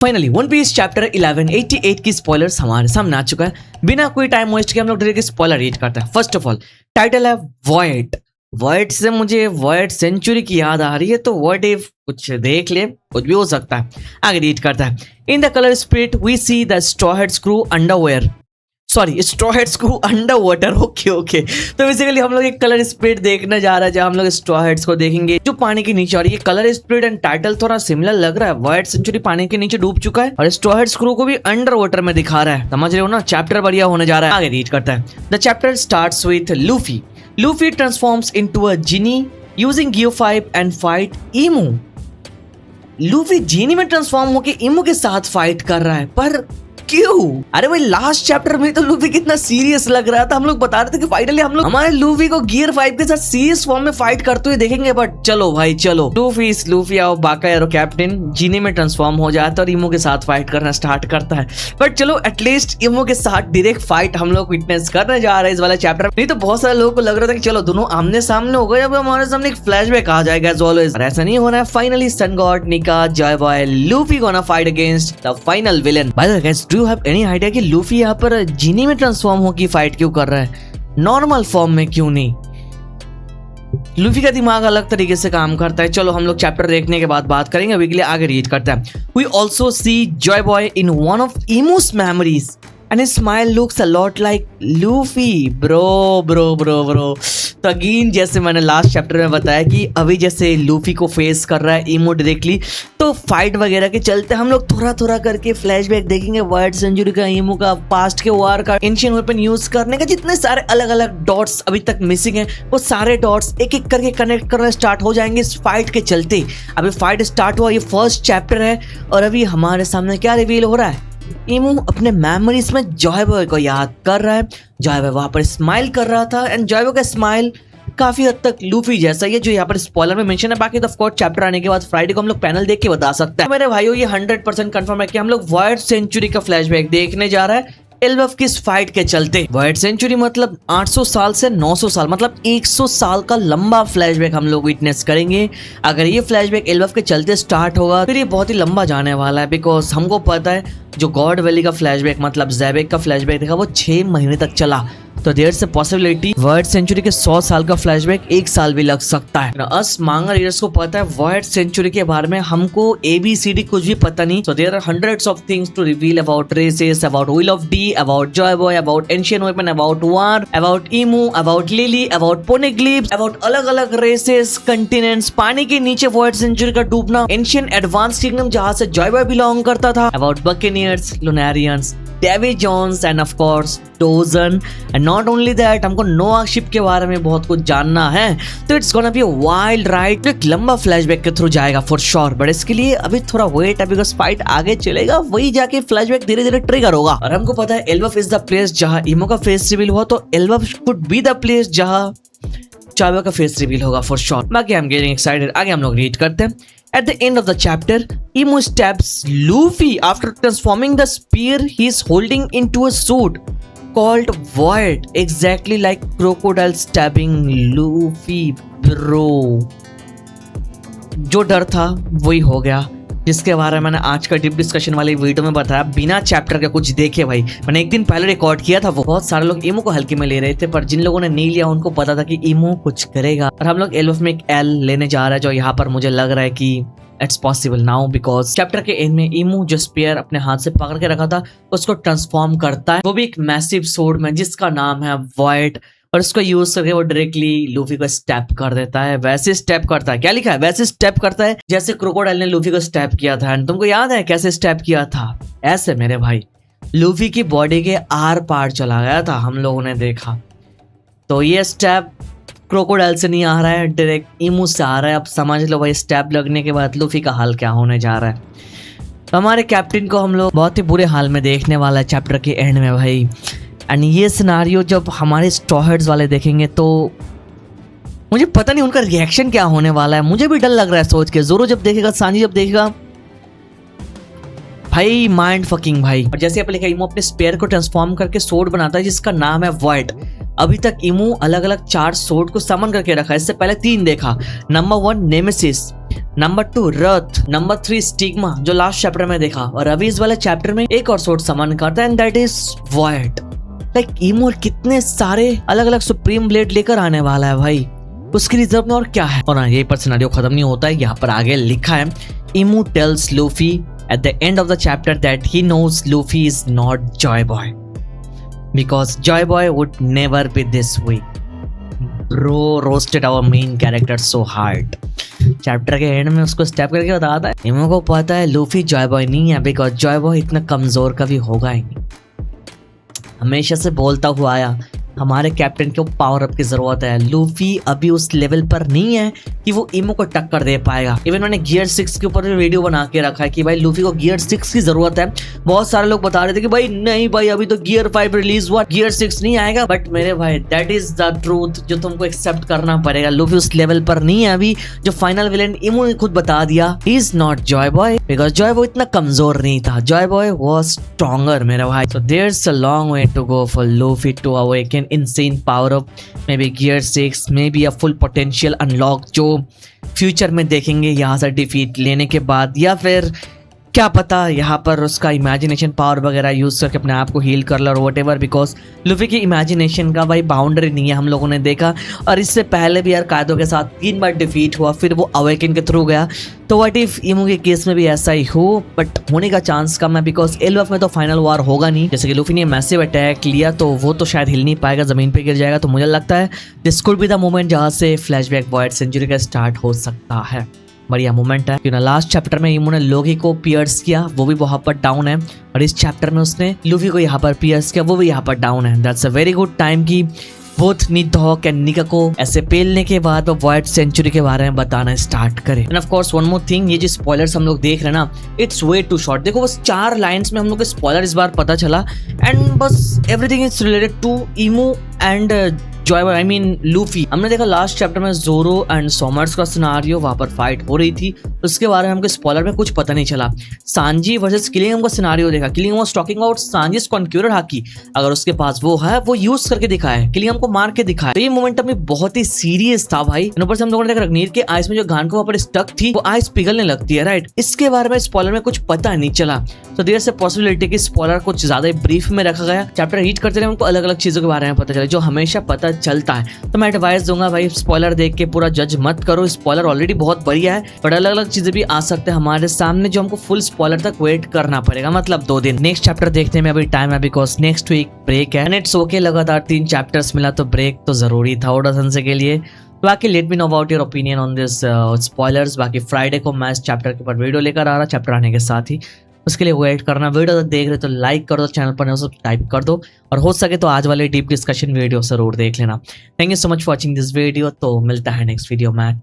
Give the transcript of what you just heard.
Finally one piece chapter 1188 की spoilers हमारे सामने आ चुका है। बिना कोई टाइम वेस्ट के हम लोग डायरेक्ट स्पॉइलर रीड करते हैं। फर्स्ट ऑफ ऑल टाइटल है वॉइड। वॉइड से मुझे वॉइड सेंचुरी की याद आ रही है, तो व्हाट इफ कुछ देख ले, कुछ भी हो सकता है। आगे रीड करता है। In the colour split we see the straw head screw underwear, sorry straw head screw under water. Okay तो बेसिकली हम लोग एक कलर स्प्लिट देखने जा रहा है, जहाँ हम लोग स्ट्रॉ हेड्स को देखेंगे जो पानी के नीचे। और ये कलर स्प्लिट एंड टाइटल थोड़ा सिमिलर लग रहा है। वाइट सेंचुरी पानी के नीचे डूब चुका है और स्ट्रॉ हेड स्क्रू को भी अंडर वाटर में दिखा रहा है। समझ रहे हो ना, चैप्टर बढ़िया होने जा रहा है। आगे रीड करता है। The chapter starts with Luffy. Luffy transforms into a genie using गियो 5 and fight Imu. Luffy genie में ट्रांसफॉर्म होकर इमू के साथ फाइट कर रहा है, पर क्यों? अरे भाई लास्ट चैप्टर में तो लूफी कितना सीरियस लग रहा था। हम लोग बता रहे थे कि फाइनली हम लोग हमारे लूफी को गियर 5 के साथ सीरियस फॉर्म में फाइट करते हुए देखेंगे। बट चलो भाई चलो, लूफी आओ बाका एरो कैप्टन जीनी में ट्रांसफॉर्म हो जाता है और इमो के साथ फाइट करना स्टार्ट करता है। बट चलो एटलीस्ट इमो के साथ डायरेक्ट फाइट हम लोग विटनेस करने जा रहे हैं इस वाले चैप्टर में। नहीं तो बहुत सारे लोगों को लग रहा था कि चलो दोनों आमने सामने हो गए, अब हमारे सामने एक फ्लैशबैक आ जाएगा एज ऑलवेज। ऐसा नहीं हो रहा है। फाइनली सन गॉड निका Joy boy Luffy gonna fight against the final villain. By the way guys, do you have any idea कि लूफी यहाँ पर जीनी में ट्रांसफॉर्म होकर फाइट क्यों कर रहा है, नॉर्मल फॉर्म में क्यों नहीं? लूफी का दिमाग अलग तरीके से काम करता है। चलो हम लोग चैप्टर देखने के बाद बात करेंगे। अभी के लिए आगे रीड करते हैं। We also see Joy Boy in one of Imu's memories and his smile looks a lot like Luffy, bro। तो अगेन जैसे मैंने लास्ट चैप्टर में बताया कि अभी जैसे लूफी को फेस कर रहा है इमो डायरेक्टली, तो फाइट वगैरह के चलते हम लोग थोड़ा करके फ्लैशबैक देखेंगे। वाइट सेंचुरी का, इमो का, पास्ट के वार का, एंशिएंट वेपन यूज करने का जितने सारे अलग अलग डॉट्स अभी तक मिसिंग है, वो सारे डॉट्स एक एक करके कनेक्ट करना स्टार्ट हो जाएंगे इस फाइट के चलते। अभी फाइट स्टार्ट हुआ, ये फर्स्ट चैप्टर है और अभी हमारे सामने क्या रिवील हो रहा है? इमू अपने मेमोरीज में जॉय बॉय को याद कर रहा है। जॉय बॉय वहां पर स्माइल कर रहा था एंड जॉय बॉय का स्माइल काफी हद तक लूफी जैसा ही है, जो यहाँ पर स्पॉइलर में मेंशन है। बाकी तो ऑफ कोर्स चैप्टर आने के बाद फ्राइडे को हम लोग पैनल देख के बता सकते हैं। मेरे भाइयों ये 100% कंफर्म है कि हम लोग वाइट सेंचुरी का फ्लैशबैक देखने जा रहा है एल्बफ की इस फाइट के चलते। वाइट सेंचुरी मतलब 800 साल से 900 साल, मतलब 100 साल का लंबा फ्लैशबैक हम लोग विटनेस करेंगे। अगर ये फ्लैशबैक एल्बफ के चलते स्टार्ट होगा फिर ये बहुत ही लंबा जाने वाला है, बिकॉज हमको पता है जो गॉड वैली का फ्लैशबैक मतलब ज़ैबेक का फ्लैशबैक देखा वो 6 महीने तक चला। तो देयर से पॉसिबिलिटी वाइट सेंचुरी के 100 साल का फ्लैशबैक 1 साल भी लग सकता है। अस मांगा रीडर्स को पता है वाइट सेंचुरी के बारे में, हमको ABCD कुछ भी पता नहीं। So there are hundreds of things to reveal about races, about will of D, about Joy Boy, about ancient weapon, about war, about Imu, about Lily, about Poneglyphs, about अलग अलग रेसेस, कंटिनेंट्स, पानी के नीचे white century का डूबना, ancient advance kingdom जहां से Joy boy belong करता था, about buccaneers, Lunarians, Davy Jones and of course डोजन। एंड नॉट ओनली दैट, हमको नोआ शिप के बारे में बहुत कुछ जानना है। तो it's gonna be a wild ride. एक लंबा फ्लैशबैक के थ्रू जाएगा फॉर श्योर, बट इसके लिए अभी थोड़ा वेट है, बिकॉज फाइट आगे चलेगा, वही जाके फ्लैशबैक धीरे धीरे ट्रिगर होगा। और हमको पता है एल्बफ इज द प्लेस जहां इमो का फेस रिवील हुआ, तो एल्बफ कुड बी द प्लेस जहां जॉय बॉय का फेस रिवील होगा फॉर श्योर। बाकी आई एम गेटिंग एक्साइटेड। आगे हम लोग रीड करते हैं। At the end of the chapter, Imu stabs Luffy after transforming the spear he is holding into a sword called Void, exactly like crocodile stabbing Luffy, bro. जो डर था वही हो गया, जिसके बारे में मैंने आज का डीप डिस्कशन वाली वीडियो में बताया बिना चैप्टर के कुछ देखे। भाई मैंने एक दिन पहले रिकॉर्ड किया था, वो बहुत सारे लोग इमो को हल्के में ले रहे थे, पर जिन लोगों ने नहीं लिया उनको पता था कि इमो कुछ करेगा। और हम लोग एल्बफ में एक एल लेने जा रहा है, जो यहाँ पर मुझे लग रहा है कि it's possible now, because chapter के एंड में इमो जो स्पेयर अपने हाथ से पकड़ के रखा था उसको ट्रांसफॉर्म करता है, वो भी एक मैसिव सोर्ड में जिसका नाम है वॉइड, और उसको यूज करके वो डायरेक्टली लूफी को स्टेप कर देता है। वैसे स्टेप करता है, क्या लिखा है, वैसे स्टेप करता है जैसे क्रोकोडाइल ने लूफी को स्टेप किया था। एंड तुमको याद है कैसे स्टेप किया था? ऐसे मेरे भाई, लूफी की बॉडी के आर पार चला गया था, हम लोगों ने देखा। तो ये स्टेप क्रोकोडाइल से नहीं आ रहा है, डायरेक्ट इमू से आ रहा है। अब समझ लो भाई स्टेप लगने के बाद लूफी का हाल क्या होने जा रहा है। तो हमारे कैप्टन को हम लोग बहुत ही बुरे हाल में देखने वाला है चैप्टर के एंड में भाई। एंड ये सिनारियो जब हमारे स्ट्रॉ हेड्स वाले देखेंगे तो मुझे पता नहीं उनका रिएक्शन क्या होने वाला है। मुझे भी डर लग रहा है सोच के। जोरो जब देखेगा, सांजी जब देखेगा, भाई माइंड फकिंग भाई। और जैसे आप लिखा, इमो अपने स्पेयर को ट्रांसफॉर्म करके सोर्ड बनाता है जिसका नाम है वॉइड। अभी तक इमो अलग अलग 4 सोर्ड को समन करके रखा है, इससे पहले 3 देखा। नंबर 1 नेमेसिस, नंबर 2 रथ, नंबर 3 स्टिग्मा जो लास्ट चैप्टर में देखा, और अभी इस वाले चैप्टर में एक और सोर्स सामान करता है and that is void. Like Imu कितने सारे अलग अलग सुप्रीम ब्लेड लेकर आने वाला है भाई, उसकी रिजर्व में और क्या है। और यही पर सिनेरियो खत्म नहीं होता है, यहाँ पर आगे लिखा है Imu tells Luffy at the end of the chapter that he knows Luffy is not Joy Boy because Joy Boy would never be this weak. Bro roasted our main character so hard. Chapter के and में उसको step करके बताता है इमो को पता है Luffy Joy boy नहीं है बिकॉज जॉय बॉय इतना कमजोर कभी होगा ही नहीं। हमेशा से बोलता हुआ आया हमारे कैप्टन को पावर अप की जरूरत है, लूफी अभी उस लेवल पर नहीं है कि वो इमो को टक्कर दे पाएगा। इवन मैंने गियर 6 के ऊपर भी वीडियो बना के रखा है कि भाई लूफी को गियर 6 की जरूरत है। बहुत सारे लोग बता रहे थे कि भाई नहीं भाई अभी तो गियर 5 रिलीज हुआ, गियर 6 नहीं आएगा, बट मेरे भाई दैट इज द ट्रूथ जो तुमको एक्सेप्ट करना पड़ेगा। लूफी उस लेवल पर नहीं है अभी जो फाइनल विलेन इमो ने खुद बता दिया, he is not Joy boy because Joy boy इतना कमजोर नहीं था, जॉय बॉय वाज स्ट्रॉन्गर मेरे भाई। So there is a long way to go for Luffy to awaken insane power of maybe gear 6, maybe a full potential unlock जो future में देखेंगे यहाँ से डिफीट लेने के बाद, या फिर क्या पता यहाँ पर उसका इमेजिनेशन पावर वगैरह यूज करके अपने आप को हील कर लो और वॉटेवर, बिकॉज लूफी की इमेजिनेशन का भाई बाउंड्री नहीं है, हम लोगों ने देखा। और इससे पहले भी यार कायदो के साथ 3 बार डिफीट हुआ, फिर वो अवेकन के थ्रू गया। तो व्हाट इफ इमो के केस में भी ऐसा ही हो, बट होने का चांस कम है बिकॉज एलएफ में तो फाइनल वार होगा नहीं। जैसे कि लूफी ने मैसिव अटैक लिया तो वो तो शायद हिल नहीं पाएगा, जमीन पे गिर जाएगा। तो मुझे लगता है this could be the moment जहाँ से फ्लैशबैक वॉइड सेंचुरी का स्टार्ट हो सकता है। बढ़िया मोमेंट है क्योंकि लास्ट चैप्टर में इमो ने लोगी को पियर्स किया, वो भी वहां पर डाउन है, और इस चैप्टर में उसने लूफी को यहाँ पर पियर्स किया, वो भी यहाँ पर डाउन है। That's a very good time की बोथ निडॉक एंड निका को ऐसे पेलने के बाद वो वॉइड सेंचुरी के बारे में बताना स्टार्ट करे। And of course one more thing, ये जो स्पॉयलर्स हम लोग देख रहे हैं ना, इट्स वे टू शॉर्ट। देखो बस 4 लाइंस में हम लोग को स्पॉयलर इस बार पता चला एंड बस everything is related to Imu and Joy Boy, I mean Luffy. हमने देखा लास्ट चैप्टर में जोरो एंड सोमर्स का सिनारियो, वहां पर फाइट हो रही थी, उसके बारे में हमको स्पॉइलर में कुछ पता नहीं चला। सांजी वर्सेस किलिंगम का सिनारियो देखा, किलिंगम was talking about सांजीस conqueror hockey, अगर उसके पास वो है वो यूज करके दिखाए, किलिंगम को मार के दिखाए। तो ये मोमेंटम भी बहुत ही सीरियस था भाई। ऊपर से हम लोगों ने देखा रग्नीर के आइस में जो गान को वहां पर स्टक थी वो आइस पिघलने लगती है, राइट। इसके बारे में स्पॉइलर में कुछ पता नहीं चला, तो देयर से पॉसिबिलिटी कि स्पॉइलर कुछ ज्यादा ब्रीफ में रखा गया। चैप्टर रीड करते रहे हमको अलग अलग चीजों के बारे में पता चला जो हमेशा पता चलता है। तो मैं एडवाइस दूंगा भाई स्पॉइलर देख के पूरा जज मत करो, स्पॉइलर ऑलरेडी बहुत बढ़िया है, बट अलग अलग चीजें भी आ सकते हैं हमारे सामने जो हमको फुल स्पॉइलर तक वेट करना पड़ेगा, मतलब 2 दिन। नेक्स्ट चैप्टर देखने में अभी टाइम है बिकॉज नेक्स्ट वीक ब्रेक है एंड इट्स ओके, लगातार 3 चैप्टर्स मिला तो ब्रेक तो जरूरी था ओडासन के लिए। बाकी let me know about your opinion on this spoilers. बाकी फ्राइडे को मैं इस चैप्टर के ऊपर वीडियो लेकर आ रहा, चैप्टर आने के साथ ही, उसके लिए वेट करना। वीडियो देख रहे तो लाइक कर दो, चैनल पर सब्सक्राइब कर दो, और हो सके तो आज वाले डीप डिस्कशन वीडियो जरूर देख लेना। Thank you so much for watching this video. तो मिलता है नेक्स्ट वीडियो में।